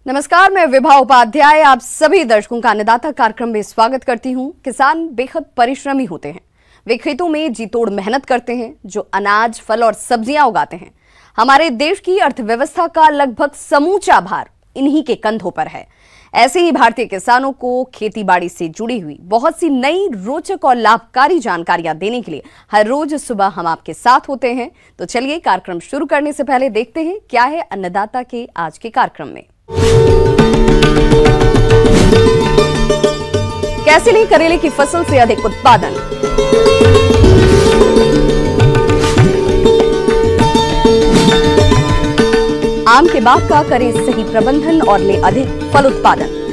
नमस्कार, मैं विभा उपाध्याय आप सभी दर्शकों का अन्नदाता कार्यक्रम में स्वागत करती हूं। किसान बेहद परिश्रमी होते हैं। वे खेतों में जी तोड़ मेहनत करते हैं, जो अनाज, फल और सब्जियां उगाते हैं। हमारे देश की अर्थव्यवस्था का लगभग समूचा भार इन्हीं के कंधों पर है। ऐसे ही भारतीय किसानों को खेती बाड़ी से जुड़ी हुई बहुत सी नई, रोचक और लाभकारी जानकारियां देने के लिए हर रोज सुबह हम आपके साथ होते हैं। तो चलिए, कार्यक्रम शुरू करने से पहले देखते हैं क्या है अन्नदाता के आज के कार्यक्रम में। कैसे लें करेले की फसल से अधिक उत्पादन। आम के बाग का करें सही प्रबंधन और लें अधिक फल उत्पादन।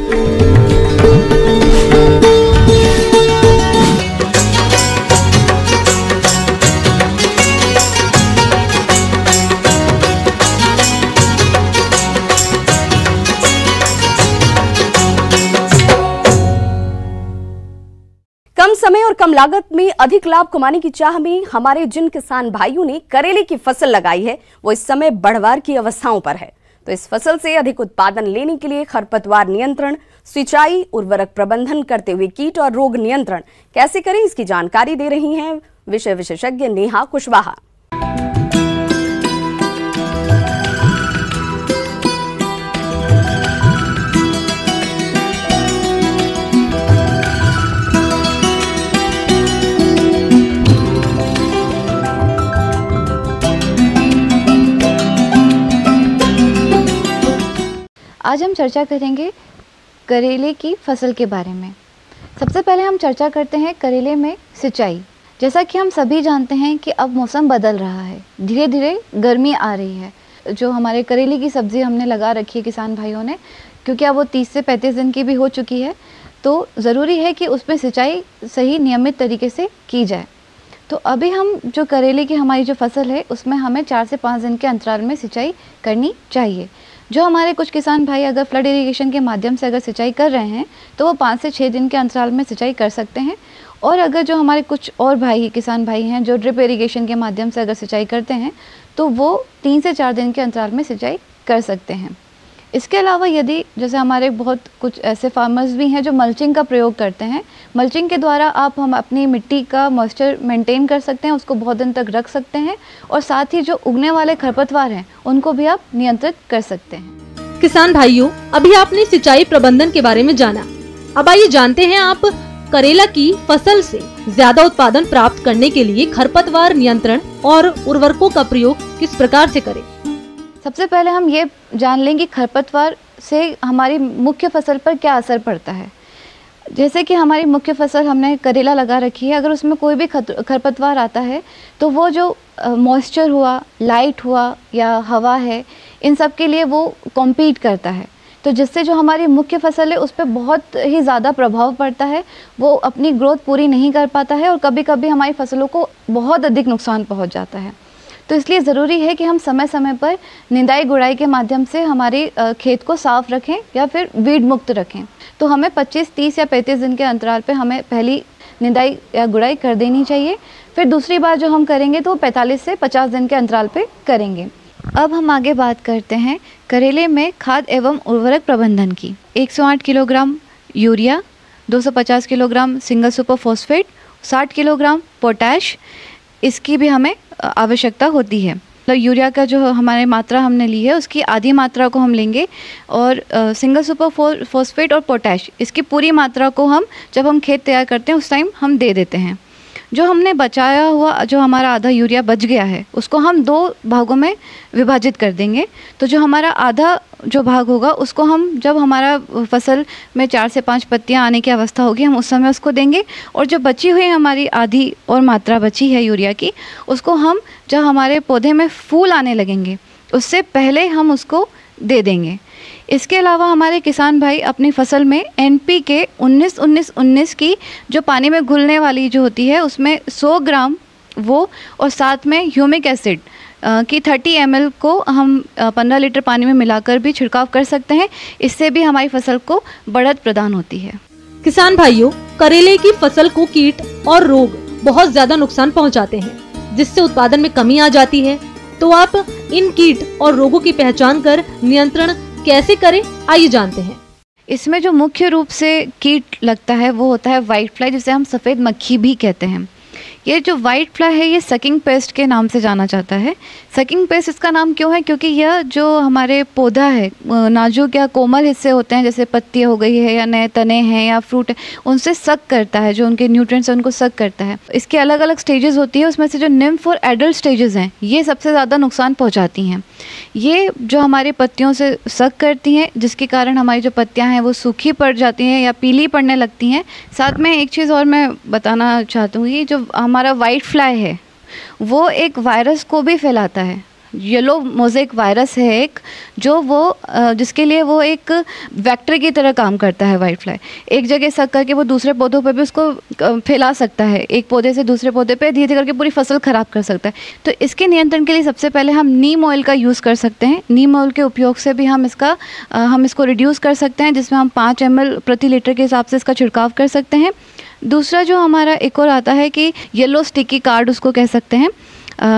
कम समय और कम लागत में अधिक लाभ कमाने की चाह में हमारे जिन किसान भाइयों ने करेले की फसल लगाई है, वो इस समय बढ़वार की अवस्थाओं पर है। तो इस फसल से अधिक उत्पादन लेने के लिए खरपतवार नियंत्रण, सिंचाई, उर्वरक प्रबंधन करते हुए कीट और रोग नियंत्रण कैसे करें, इसकी जानकारी दे रही हैं विषय विशेषज्ञ नेहा कुशवाहा। आज हम चर्चा करेंगे करेले की फसल के बारे में। सबसे पहले हम चर्चा करते हैं करेले में सिंचाई। जैसा कि हम सभी जानते हैं कि अब मौसम बदल रहा है, धीरे धीरे गर्मी आ रही है। जो हमारे करेले की सब्ज़ी हमने लगा रखी है किसान भाइयों ने, क्योंकि अब वो 30 से 35 दिन की भी हो चुकी है, तो ज़रूरी है कि उसमें सिंचाई सही नियमित तरीके से की जाए। तो अभी हम जो करेले की हमारी जो फसल है, उसमें हमें 4 से 5 दिन के अंतराल में सिंचाई करनी चाहिए। जो हमारे कुछ किसान भाई अगर फ्लड इरिगेशन के माध्यम से अगर सिंचाई कर रहे हैं, तो वो 5 से 6 दिन के अंतराल में सिंचाई कर सकते हैं। और अगर जो हमारे कुछ और भाई किसान भाई हैं जो ड्रिप इरिगेशन के माध्यम से अगर सिंचाई करते हैं, तो वो 3 से 4 दिन के अंतराल में सिंचाई कर सकते हैं। इसके अलावा यदि जैसे हमारे बहुत कुछ ऐसे फार्मर्स भी हैं जो मल्चिंग का प्रयोग करते हैं, मल्चिंग के द्वारा हम अपनी मिट्टी का मॉइस्चर मेंटेन कर सकते हैं, उसको बहुत दिन तक रख सकते हैं, और साथ ही जो उगने वाले खरपतवार हैं उनको भी आप नियंत्रित कर सकते हैं। किसान भाइयों, अभी आपने सिंचाई प्रबंधन के बारे में जाना। अब आइए जानते हैं आप करेला की फसल से ज्यादा उत्पादन प्राप्त करने के लिए खरपतवार नियंत्रण और उर्वरकों का प्रयोग किस प्रकार से करें। सबसे पहले हम ये जान लें कि खरपतवार से हमारी मुख्य फसल पर क्या असर पड़ता है। जैसे कि हमारी मुख्य फसल हमने करेला लगा रखी है, अगर उसमें कोई भी खरपतवार आता है, तो वो जो मॉइस्चर हुआ, लाइट हुआ या हवा है, इन सब के लिए वो कॉम्पीट करता है। तो जिससे जो हमारी मुख्य फसल है उस पर बहुत ही ज़्यादा प्रभाव पड़ता है। वो अपनी ग्रोथ पूरी नहीं कर पाता है और कभी कभी हमारी फसलों को बहुत अधिक नुकसान पहुँच जाता है। तो इसलिए ज़रूरी है कि हम समय समय पर निंदाई गुड़ाई के माध्यम से हमारे खेत को साफ रखें या फिर वीड मुक्त रखें। तो हमें 25, 30 या 35 दिन के अंतराल पे हमें पहली निंदाई या गुड़ाई कर देनी चाहिए। फिर दूसरी बार जो हम करेंगे तो 45 से 50 दिन के अंतराल पे करेंगे। अब हम आगे बात करते हैं करेले में खाद एवं उर्वरक प्रबंधन की। 108 kilogram urea, 250 kilogram single super phosphate, 60 kilogram potash, इसकी भी हमें आवश्यकता होती है। मतलब यूरिया का जो हमारी मात्रा हमने ली है उसकी आधी मात्रा को हम लेंगे, और सिंगल सुपर फॉस्फेट और पोटैश इसकी पूरी मात्रा को हम जब हम खेत तैयार करते हैं उस टाइम हम दे देते हैं। जो हमने बचाया हुआ जो हमारा आधा यूरिया बच गया है उसको हम 2 भागों में विभाजित कर देंगे। तो जो हमारा आधा जो भाग होगा उसको हम जब हमारा फसल में 4 से 5 पत्तियां आने की अवस्था होगी हम उस समय उसको देंगे, और जो बची हुई हमारी आधी और मात्रा बची है यूरिया की, उसको हम जब हमारे पौधे में फूल आने लगेंगे उससे पहले हम उसको दे देंगे। इसके अलावा हमारे किसान भाई अपनी फसल में NPK 19-19-19 की जो पानी में घुलने वाली जो होती है उसमें 100 ग्राम वो, और साथ में ह्यूमिक एसिड की 30 ml को हम 15 लीटर पानी में मिलाकर भी छिड़काव कर सकते हैं। इससे भी हमारी फसल को बढ़त प्रदान होती है। किसान भाइयों, करेले की फसल को कीट और रोग बहुत ज्यादा नुकसान पहुंचाते हैं, जिससे उत्पादन में कमी आ जाती है। तो आप इन कीट और रोगों की पहचान कर नियंत्रण कैसे करें, आइए जानते हैं। इसमें जो मुख्य रूप से कीट लगता है वो होता है वाइट फ्लाई, जिसे हम सफ़ेद मक्खी भी कहते हैं। ये जो वाइट फ्लाई है ये सकिंग पेस्ट के नाम से जाना जाता है। सकिंग पेस्ट इसका नाम क्यों है? क्योंकि यह जो हमारे पौधा है, नाजुक या कोमल हिस्से होते हैं, जैसे पत्ती हो गई है या नए तने हैं या फ्रूट है, उनसे सक करता है, जो उनके न्यूट्रिएंट्स हैं उनको सक करता है। इसके अलग अलग स्टेजेस होती है, उसमें से जो निम्फ और एडल्ट स्टेजेस हैं ये सबसे ज़्यादा नुकसान पहुँचाती हैं। ये जो हमारी पत्तियों से सक करती हैं, जिसके कारण हमारी जो पत्तियाँ हैं वो सूखी पड़ जाती हैं या पीली पड़ने लगती हैं। साथ में एक चीज़ और मैं बताना चाहती हूँ, कि जो हमारा वाइट फ्लाई है वो एक वायरस को भी फैलाता है। येलो मोज़ेक वायरस है एक, जो वो जिसके लिए वो एक वेक्टर की तरह काम करता है। वाइट फ्लाई एक जगह सक करके वो दूसरे पौधों पे भी उसको फैला सकता है, एक पौधे से दूसरे पौधे पे धीरे धीरे करके पूरी फसल ख़राब कर सकता है। तो इसके नियंत्रण के लिए सबसे पहले हम नीम ऑयल का यूज़ कर सकते हैं। नीम ऑयल के उपयोग से भी हम इसको रिड्यूस कर सकते हैं, जिसमें हम 5 ml प्रति लीटर के हिसाब से इसका छिड़काव कर सकते हैं। दूसरा जो हमारा एक और आता है कि येलो स्टिकी कार्ड उसको कह सकते हैं।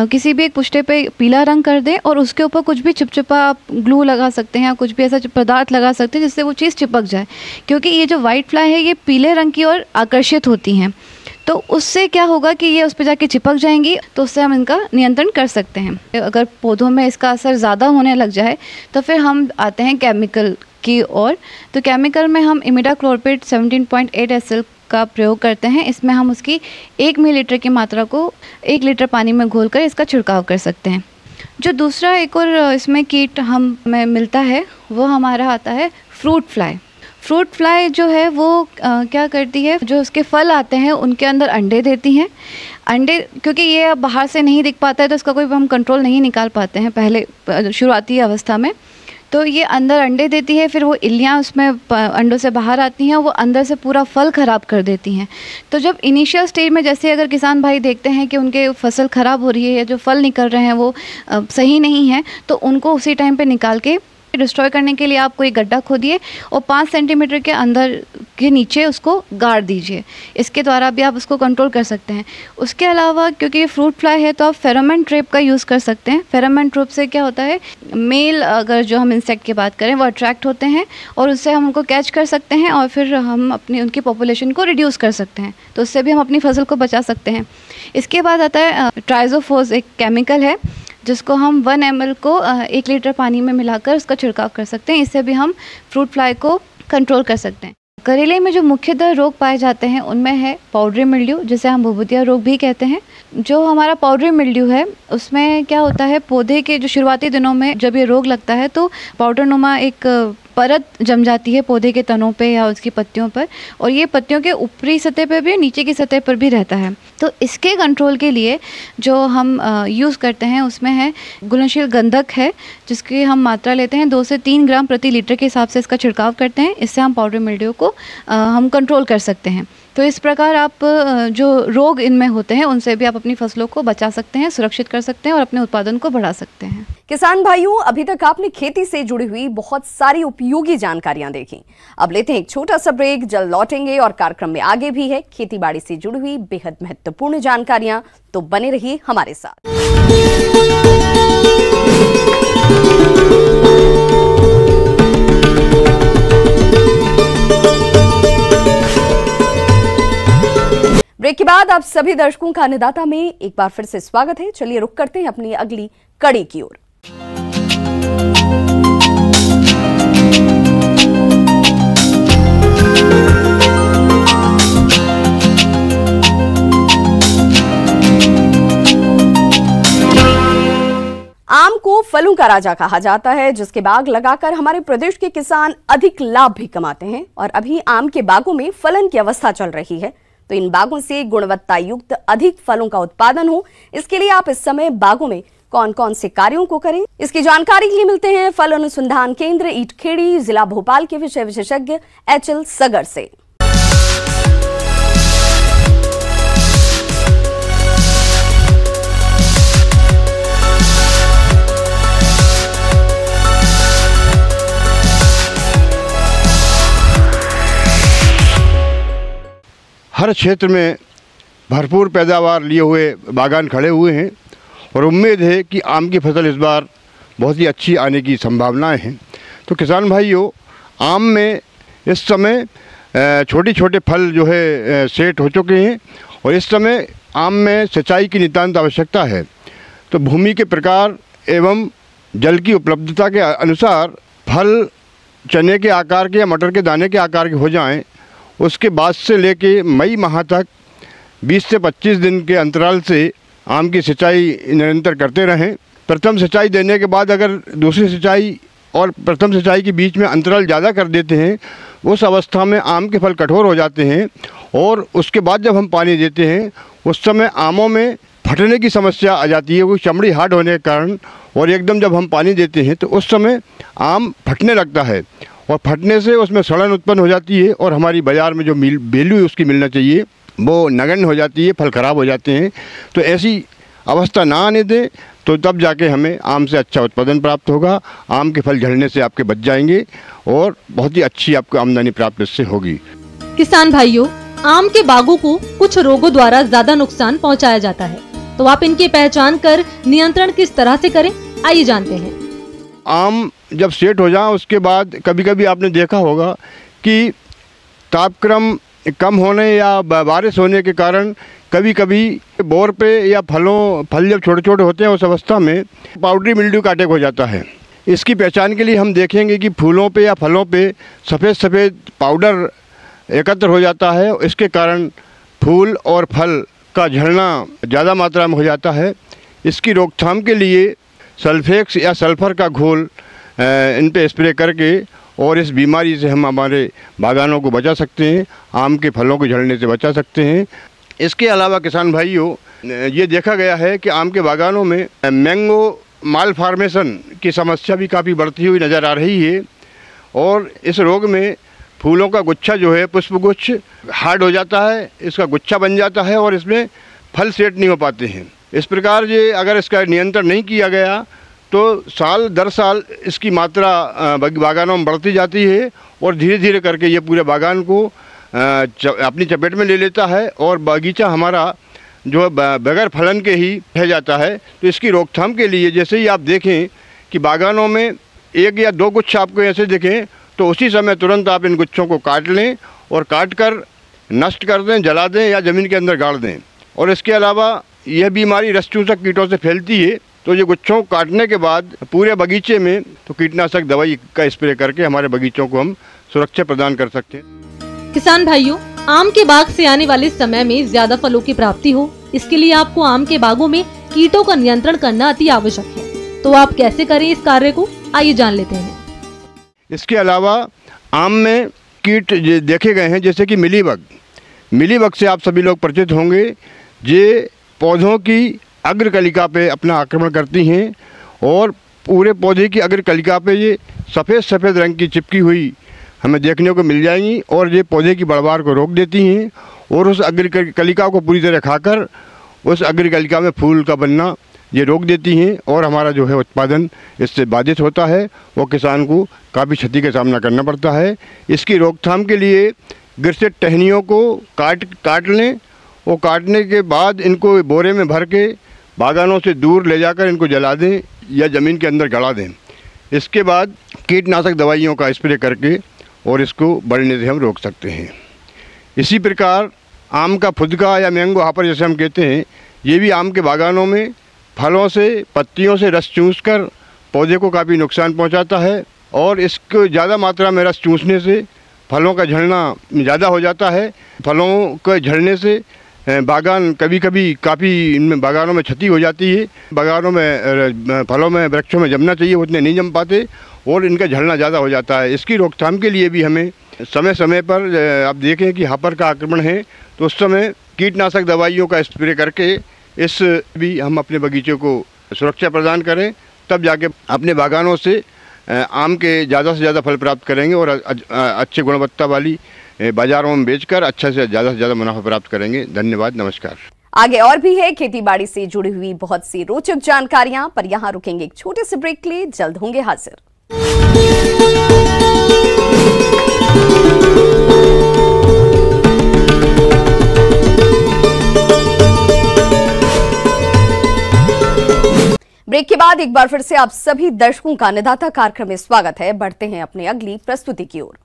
किसी भी एक पुष्टे पे पीला रंग कर दें और उसके ऊपर कुछ भी चिपचिपा आप ग्लू लगा सकते हैं या कुछ भी ऐसा पदार्थ लगा सकते हैं जिससे वो चीज़ चिपक जाए, क्योंकि ये जो वाइट फ्लाई है ये पीले रंग की ओर आकर्षित होती हैं। तो उससे क्या होगा कि ये उस पर जाके चिपक जाएंगी, तो उससे हम इनका नियंत्रण कर सकते हैं। अगर पौधों में इसका असर ज़्यादा होने लग जाए तो फिर हम आते हैं केमिकल की ओर। तो केमिकल में हम इमिडाक्लोरपिड 17.8 SL का प्रयोग करते हैं। इसमें हम उसकी 1 मिलीलीटर की मात्रा को 1 लीटर पानी में घोलकर इसका छिड़काव कर सकते हैं। जो दूसरा एक और इसमें कीट हमें मिलता है वो हमारा आता है फ्रूट फ्लाई। फ्रूट फ्लाई जो है वो क्या करती है, जो उसके फल आते हैं उनके अंदर अंडे देती हैं। अंडे क्योंकि ये अब बाहर से नहीं दिख पाता है तो इसका कोई हम कंट्रोल नहीं निकाल पाते हैं पहले शुरुआती अवस्था में। तो ये अंदर अंडे देती है, फिर वो इल्लियाँ उसमें अंडों से बाहर आती हैं, वो अंदर से पूरा फल ख़राब कर देती हैं। तो जब इनिशियल स्टेज में जैसे अगर किसान भाई देखते हैं कि उनके फसल ख़राब हो रही है या जो फल निकल रहे हैं वो सही नहीं है, तो उनको उसी टाइम पे निकाल के डिस्ट्रॉय करने के लिए आप कोई गड्ढा खोदिए और 5 सेंटीमीटर के अंदर के नीचे उसको गाड़ दीजिए। इसके द्वारा भी आप उसको कंट्रोल कर सकते हैं। उसके अलावा क्योंकि ये फ्रूट फ्लाई है तो आप फेरोमोन ट्रैप का यूज़ कर सकते हैं। फेरोमोन ट्रैप से क्या होता है, मेल अगर जो हम इंसेक्ट की बात करें वो अट्रैक्ट होते हैं और उससे हम उनको कैच कर सकते हैं और फिर हम उनकी पॉपुलेशन को रिड्यूस कर सकते हैं। तो उससे भी हम अपनी फसल को बचा सकते हैं। इसके बाद आता है ट्राइजोफोस, एक केमिकल है जिसको हम 1 ml को 1 लीटर पानी में मिलाकर उसका छिड़काव कर सकते हैं। इससे भी हम फ्रूट फ्लाई को कंट्रोल कर सकते हैं। करेले में जो मुख्यतः रोग पाए जाते हैं उनमें है पाउडरी मिल्ड्यू, जिसे हम भुभुतिया रोग भी कहते हैं। जो हमारा पाउडरी मिल्ड्यू है उसमें क्या होता है, पौधे के जो शुरुआती दिनों में जब ये रोग लगता है तो पाउडर नुमा एक परत जम जाती है पौधे के तनों पे या उसकी पत्तियों पर, और ये पत्तियों के ऊपरी सतह पर भी नीचे की सतह पर भी रहता है। तो इसके कंट्रोल के लिए जो हम यूज़ करते हैं उसमें है घुलनशील गंधक है, जिसकी हम मात्रा लेते हैं 2 से 3 ग्राम प्रति लीटर के हिसाब से इसका छिड़काव करते हैं। इससे हम पाउडर मिल्ड्यू को हम कंट्रोल कर सकते हैं। तो इस प्रकार आप जो रोग इनमें होते हैं उनसे भी आप अपनी फसलों को बचा सकते हैं, सुरक्षित कर सकते हैं और अपने उत्पादन को बढ़ा सकते हैं। किसान भाइयों, अभी तक आपने खेती से जुड़ी हुई बहुत सारी उपयोगी जानकारियां देखी। अब लेते हैं एक छोटा सा ब्रेक, जल्द लौटेंगे और कार्यक्रम में आगे भी है खेती बाड़ी से जुड़ी हुई बेहद महत्वपूर्ण जानकारियां, तो बने रहिए हमारे साथ। ब्रेक के बाद आप सभी दर्शकों का अन्नदाता में एक बार फिर से स्वागत है। चलिए रुक करते हैं अपनी अगली कड़ी की ओर। आम को फलों का राजा कहा जाता है, जिसके बाग लगाकर हमारे प्रदेश के किसान अधिक लाभ भी कमाते हैं। और अभी आम के बागों में फलन की अवस्था चल रही है, तो इन बागों से गुणवत्ता युक्त अधिक फलों का उत्पादन हो, इसके लिए आप इस समय बागों में कौन कौन से कार्यों को करें, इसकी जानकारी के लिए मिलते हैं फल अनुसंधान केंद्र ईटखेड़ी, जिला भोपाल के विषय विशेषज्ञ HL सगर से। हर क्षेत्र में भरपूर पैदावार लिए हुए बागान खड़े हुए हैं और उम्मीद है कि आम की फसल इस बार बहुत ही अच्छी आने की संभावनाएं हैं। तो किसान भाइयों, आम में इस समय छोटे छोटे फल जो है सेट हो चुके हैं और इस समय आम में सिंचाई की नितांत आवश्यकता है। तो भूमि के प्रकार एवं जल की उपलब्धता के अनुसार फल चने के आकार के या मटर के दाने के आकार के हो जाएं, उसके बाद से लेके मई माह तक 20 से 25 दिन के अंतराल से आम की सिंचाई निरंतर करते रहें। प्रथम सिंचाई देने के बाद अगर दूसरी सिंचाई और प्रथम सिंचाई के बीच में अंतराल ज़्यादा कर देते हैं, उस अवस्था में आम के फल कठोर हो जाते हैं और उसके बाद जब हम पानी देते हैं उस समय आमों में फटने की समस्या आ जाती है, वो चमड़ी हार्ड होने के कारण। और एकदम जब हम पानी देते हैं तो उस समय आम फटने लगता है और फटने से उसमें सड़न उत्पन्न हो जाती है और हमारी बाज़ार में जो वैल्यू उसकी मिलना चाहिए वो नगण्य हो जाती है, फल ख़राब हो जाते हैं। तो ऐसी अवस्था ना आने दें, तो तब जाके हमें आम से अच्छा उत्पादन प्राप्त होगा। आम के फल झड़ने से आपके बच जाएंगे और बहुत ही अच्छी आपको आमदनी प्राप्त इससे होगी। किसान भाइयों, आम के बागों को कुछ रोगों द्वारा ज्यादा नुकसान पहुंचाया जाता है, तो आप इनकी पहचान कर नियंत्रण किस तरह से करें, आइए जानते हैं। आम जब सेट हो जाए उसके बाद कभी कभी आपने देखा होगा कि तापक्रम कम होने या बारिश होने के कारण कभी कभी बोर पे या फल जब छोटे छोटे होते हैं उस अवस्था में पाउडरी मिल्ड्यू का अटैक हो जाता है। इसकी पहचान के लिए हम देखेंगे कि फूलों पे या फलों पे सफ़ेद सफ़ेद पाउडर एकत्र हो जाता है। इसके कारण फूल और फल का झड़ना ज़्यादा मात्रा में हो जाता है। इसकी रोकथाम के लिए सल्फेक्स या सल्फ़र का घोल इन पे स्प्रे करके और इस बीमारी से हम हमारे बागानों को बचा सकते हैं, आम के फलों को झड़ने से बचा सकते हैं। इसके अलावा किसान भाइयों, ये देखा गया है कि आम के बागानों में मैंगो माल फार्मेशन की समस्या भी काफ़ी बढ़ती हुई नज़र आ रही है और इस रोग में फूलों का गुच्छा जो है, पुष्पगुच्छ हार्ड हो जाता है, इसका गुच्छा बन जाता है और इसमें फल सेट नहीं हो पाते हैं। इस प्रकार ये अगर इसका नियंत्रण नहीं किया गया तो साल दर साल इसकी मात्रा बागानों में बढ़ती जाती है और धीरे धीरे करके ये पूरे बागान को अपनी चपेट में ले लेता है और बागीचा हमारा जो है बगैर फलन के ही रह जाता है। तो इसकी रोकथाम के लिए जैसे ही आप देखें कि बागानों में 1 या 2 गुच्छ आपको ऐसे दिखें तो उसी समय तुरंत आप इन गुच्छों को काट लें और काट कर नष्ट कर दें, जला दें या ज़मीन के अंदर गाड़ दें। और इसके अलावा यह बीमारी रस चूसक कीटों से फैलती है, तो ये गुच्छों को काटने के बाद पूरे बगीचे में तो कीटनाशक दवाई का स्प्रे करके हमारे बगीचों को हम सुरक्षा प्रदान कर सकते हैं। किसान भाइयों, आम के बाग से आने वाले समय में ज्यादा फलों की प्राप्ति हो, इसके लिए आपको आम के बागों में कीटों का नियंत्रण करना अति आवश्यक है। तो आप कैसे करें इस कार्य को, आइए जान लेते हैं। इसके अलावा आम में कीट देखे गए हैं जैसे कि मिलीबग से आप सभी लोग परिचित होंगे। ये पौधों की अग्रकलिका पे अपना आक्रमण करती हैं और पूरे पौधे की अग्रकलिका पे ये सफ़ेद रंग की चिपकी हुई हमें देखने को मिल जाएंगी और ये पौधे की बढ़वार को रोक देती हैं और उस अग्रकलिका को पूरी तरह खाकर उस अग्रकलिका में फूल का बनना ये रोक देती हैं और हमारा जो है उत्पादन इससे बाधित होता है। वो किसान को काफ़ी क्षति का सामना करना पड़ता है। इसकी रोकथाम के लिए गिरसित टहनियों को काट लें और काटने के बाद इनको बोरे में भर के बागानों से दूर ले जाकर इनको जला दें या ज़मीन के अंदर गड़ा दें। इसके बाद कीटनाशक दवाइयों का स्प्रे करके और इसको बढ़ने से हम रोक सकते हैं। इसी प्रकार आम का फुदका या मैंगो हापर जैसे हम कहते हैं, ये भी आम के बागानों में फलों से पत्तियों से रस चूसकर पौधे को काफ़ी नुकसान पहुंचाता है और इसको ज़्यादा मात्रा में रस चूसने से फलों का झड़ना ज़्यादा हो जाता है। फलों के झड़ने से बागान कभी कभी काफ़ी इनमें बागानों में क्षति हो जाती है। बागानों में फलों में वृक्षों में जमना चाहिए उतने नहीं जम पाते और इनका झड़ना ज़्यादा हो जाता है। इसकी रोकथाम के लिए भी हमें समय समय पर आप देखें कि हापर का आक्रमण है तो उस समय कीटनाशक दवाइयों का स्प्रे करके इस भी हम अपने बगीचे को सुरक्षा प्रदान करें, तब जाके अपने बागानों से आम के ज़्यादा से ज़्यादा फल प्राप्त करेंगे और अच्छी गुणवत्ता वाली बाजारों में बेचकर अच्छा से ज़्यादा मुनाफा प्राप्त करेंगे। धन्यवाद, नमस्कार। आगे और भी है खेती बाड़ी से जुड़ी हुई बहुत सी रोचक जानकारियां, पर यहां रुकेंगे एक छोटे से ब्रेक के लिए, जल्द होंगे हाजिर। ब्रेक के बाद बाद एक बार फिर से आप सभी दर्शकों का अन्नदाता कार्यक्रम में स्वागत है। बढ़ते हैं अपनी अगली प्रस्तुति की ओर।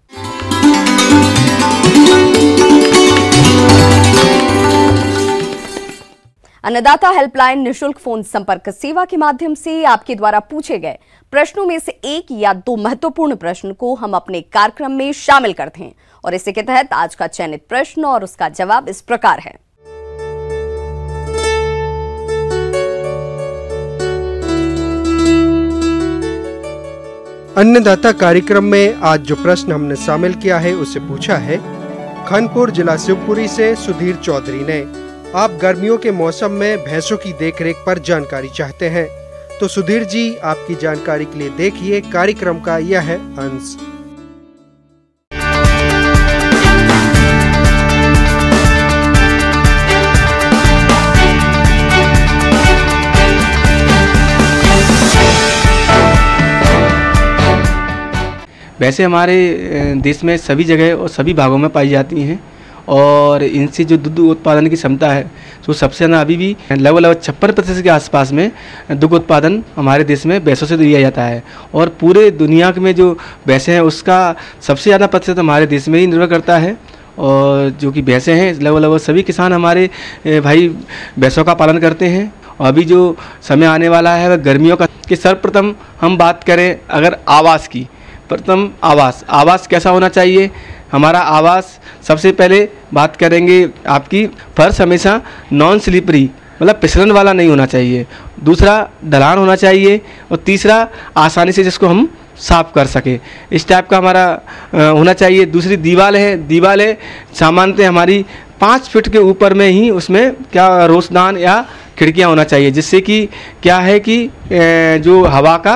अन्नदाता हेल्पलाइन निशुल्क फोन संपर्क सेवा के माध्यम से आपके द्वारा पूछे गए प्रश्नों में से एक या दो महत्वपूर्ण प्रश्न को हम अपने कार्यक्रम में शामिल करते हैं और इसी के तहत आज का चयनित प्रश्न और उसका जवाब इस प्रकार है। अन्नदाता कार्यक्रम में आज जो प्रश्न हमने शामिल किया है उसे पूछा है खानपुर जिला शिवपुरी से सुधीर चौधरी ने। आप गर्मियों के मौसम में भैंसों की देखरेख पर जानकारी चाहते हैं, तो सुधीर जी आपकी जानकारी के लिए देखिए कार्यक्रम का यह अंश। वैसे हमारे देश में सभी जगह और सभी भागों में पाई जाती हैं और इनसे जो दूध उत्पादन की क्षमता है तो सबसे ज़्यादा अभी भी लगभग 56% के आसपास में दुग्ध उत्पादन हमारे देश में भैंसों से दिया जाता है और पूरे दुनिया में जो भैंसें हैं उसका सबसे ज़्यादा प्रतिशत हमारे देश में ही निर्भर करता है। और जो कि भैंसें हैं लगभग सभी किसान हमारे भाई भैंसों का पालन करते हैं। अभी जो समय आने वाला है वह गर्मियों का कि सर्वप्रथम हम बात करें अगर आवास की, प्रथम आवास कैसा होना चाहिए। हमारा आवास सबसे पहले बात करेंगे आपकी फर्श हमेशा नॉन स्लिपरी मतलब फिसलन वाला नहीं होना चाहिए, दूसरा ढलान होना चाहिए और तीसरा आसानी से जिसको हम साफ कर सके इस टाइप का हमारा होना चाहिए। दूसरी दीवार है सामान्यतः हमारी 5 फीट के ऊपर में ही उसमें क्या रोशनदान या खिड़कियाँ होना चाहिए जिससे कि क्या है कि जो हवा का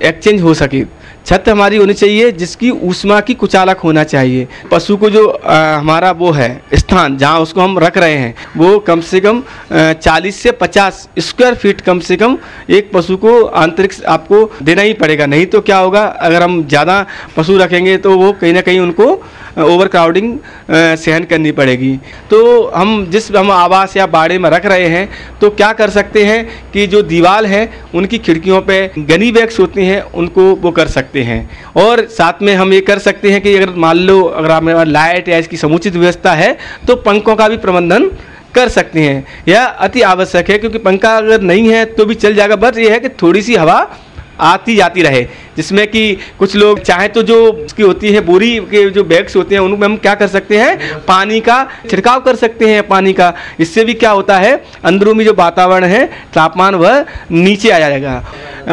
एक्सचेंज हो सके। छत हमारी होनी चाहिए जिसकी ऊष्मा की कुचालक होना चाहिए। पशु को जो हमारा वो है स्थान जहाँ उसको हम रख रहे हैं वो कम से कम 40 से 50 स्क्वायर फीट कम से कम एक पशु को आंतरिक आपको देना ही पड़ेगा। नहीं तो क्या होगा, अगर हम ज़्यादा पशु रखेंगे तो वो कहीं ना कहीं उनको ओवर क्राउडिंग सहन करनी पड़ेगी। तो हम आवास या बाड़े में रख रहे हैं तो क्या कर सकते हैं कि जो दीवार है उनकी खिड़कियों पे गनी बैग्स होती हैं उनको वो कर सकते हैं। और साथ में हम ये कर सकते हैं कि अगर मान लो अगर हमारे लाइट या इसकी समुचित व्यवस्था है तो पंखों का भी प्रबंधन कर सकते हैं। यह अति आवश्यक है क्योंकि पंखा अगर नहीं है तो भी चल जाएगा, बस ये है कि थोड़ी सी हवा आती जाती रहे जिसमें कि कुछ लोग चाहे तो जो उसकी होती है बोरी के जो बैग्स होते हैं उनमें हम क्या कर सकते हैं पानी का छिड़काव कर सकते हैं पानी का। इससे भी क्या होता है अंदरूनी जो वातावरण है तापमान वह नीचे आ जाएगा।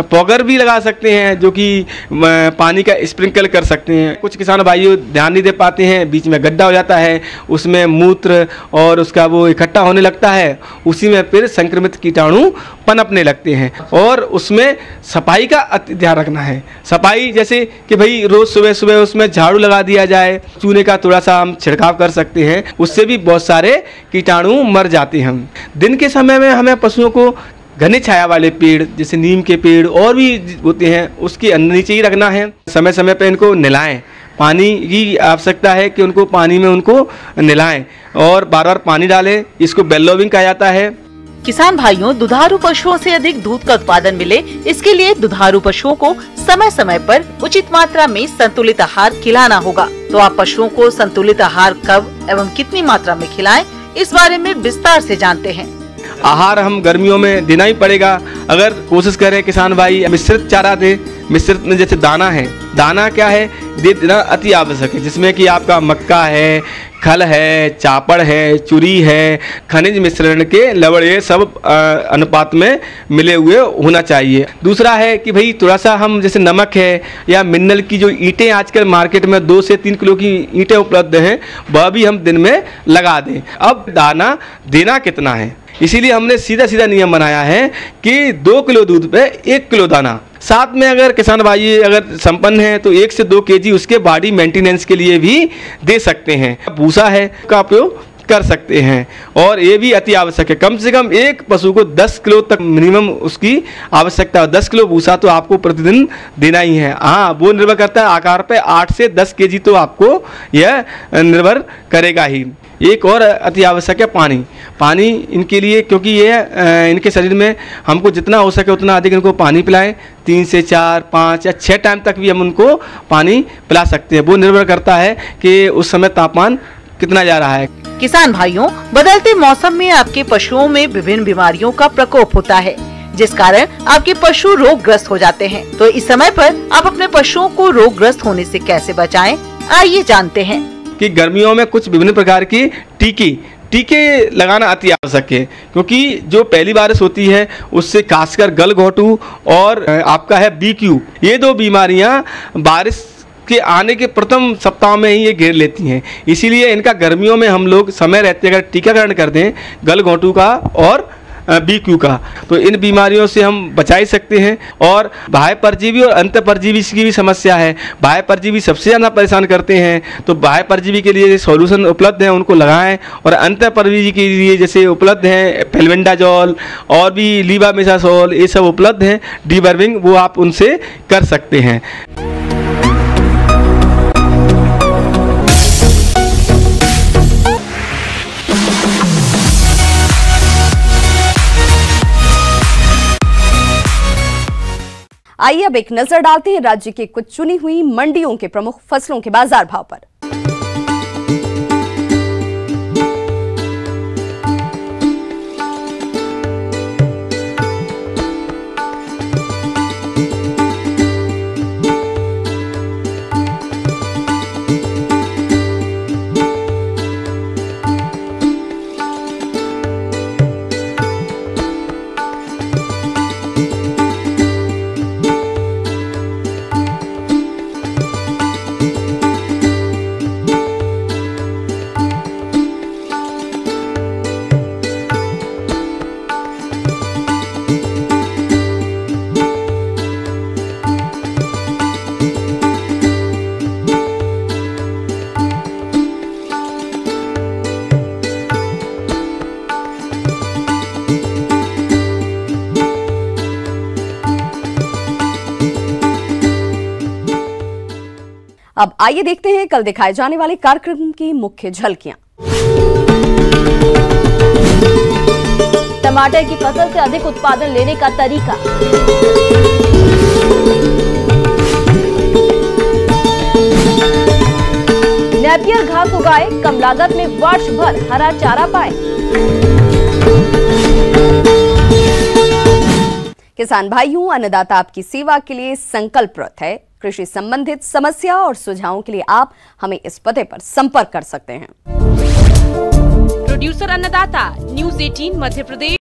पॉगर भी लगा सकते हैं जो कि पानी का स्प्रिंकल कर सकते हैं। कुछ किसान भाइयों ध्यान नहीं दे पाते हैं, बीच में गड्ढा हो जाता है उसमें मूत्र और उसका वो इकट्ठा होने लगता है, उसी में फिर संक्रमित कीटाणु पनपने लगते हैं। और उसमें सफाई का अति ध्यान रखना है। सफाई जैसे कि भाई रोज सुबह सुबह उसमें झाड़ू लगा दिया जाए, चूने का थोड़ा सा हम छिड़काव कर सकते हैं, उससे भी बहुत सारे कीटाणु मर जाते हैं। दिन के समय में हमें पशुओं को घने छाया वाले पेड़ जैसे नीम के पेड़ और भी होते हैं उसके नीचे ही रखना है। समय समय पर इनको नहलाएं, पानी की आवश्यकता है कि उनको पानी में उनको नहलाएं और बार बार पानी डालें। इसको बेलोविंग कहा जाता है। किसान भाइयों, दुधारू पशुओं से अधिक दूध का उत्पादन मिले इसके लिए दुधारू पशुओं को समय समय पर उचित मात्रा में संतुलित आहार खिलाना होगा। तो आप पशुओं को संतुलित आहार कब एवं कितनी मात्रा में खिलाएं, इस बारे में विस्तार से जानते हैं। आहार हम गर्मियों में देना ही पड़ेगा। अगर कोशिश करें किसान भाई मिश्रित चारा दे, मिश्रित में जैसे दाना है, दाना क्या है देना अति आवश्यक है जिसमें कि आपका मक्का है, खल है, चापड़ है, चुरी है, खनिज मिश्रण के लवण ये सब अनुपात में मिले हुए होना चाहिए। दूसरा है कि भाई थोड़ा सा हम जैसे नमक है या मिनरल की जो ईंटें आजकल मार्केट में 2 से 3 किलो की ईंटें उपलब्ध हैं वह भी हम दिन में लगा दें। अब दाना देना कितना है, इसीलिए हमने सीधा नियम बनाया है कि 2 किलो दूध पे 1 किलो दाना। साथ में अगर किसान भाई अगर संपन्न है तो 1 से 2 केजी उसके बॉडी मेंटेनेंस के लिए भी दे सकते हैं। भूसा है का उपयोग कर सकते हैं और ये भी अति आवश्यक है। कम से कम एक पशु को 10 किलो तक मिनिमम उसकी आवश्यकता है। 10 किलो भूसा तो आपको प्रतिदिन देना ही है। हाँ, वो निर्भर करता है आकार पे, 8 से 10 केजी तो आपको यह निर्भर करेगा ही। एक और अति आवश्यक है पानी। पानी इनके लिए, क्योंकि ये इनके शरीर में हमको जितना हो सके उतना अधिक इनको पानी पिलाएं। 3 से 4, 5 या 6 टाइम तक भी हम उनको पानी पिला सकते हैं। वो निर्भर करता है कि उस समय तापमान कितना जा रहा है। किसान भाइयों, बदलते मौसम में आपके पशुओं में विभिन्न बीमारियों का प्रकोप होता है, जिस कारण आपके पशु रोगग्रस्त हो जाते हैं। तो इस समय पर आप अपने पशुओं को रोगग्रस्त होने से कैसे बचाएं? आइए जानते हैं कि गर्मियों में कुछ विभिन्न प्रकार की टीके लगाना अति आवश्यक है, क्योंकि जो पहली बारिश होती है उससे खासकर गलघोटू और आपका है BQ, ये 2 बीमारियां बारिश के आने के प्रथम सप्ताह में ही ये घेर लेती हैं। इसीलिए इनका गर्मियों में हम लोग समय रहते अगर टीकाकरण कर दें गलघोटू का और BQ का, तो इन बीमारियों से हम बचा ही सकते हैं। और बाह्य परजीवी और अंत परजीवी की भी समस्या है। बाह्य परजीवी सबसे ज़्यादा परेशान करते हैं, तो बाह्य परजीवी के लिए सॉल्यूशन उपलब्ध हैं, उनको लगाएं। और अंत परजीवी के लिए जैसे उपलब्ध हैं फेल्बेंडाजोल और भी लीवामेसासोल, ये सब उपलब्ध हैं डीवर्मिंग, वो आप उनसे कर सकते हैं। आइए अब एक नजर डालते हैं राज्य के कुछ चुनी हुई मंडियों के प्रमुख फसलों के बाजार भाव पर। अब आइए देखते हैं कल दिखाए जाने वाले कार्यक्रम की मुख्य झलकियां। टमाटर की फसल से अधिक उत्पादन लेने का तरीका, नेपियर घास उगाए, कम लागत में वर्ष भर हरा चारा पाए। किसान भाइयों, अन्नदाता आपकी सेवा के लिए संकल्परत है। कृषि संबंधित समस्या और सुझावों के लिए आप हमें इस पते पर संपर्क कर सकते हैं। प्रोड्यूसर अन्नदाता, न्यूज़ 18 मध्य प्रदेश।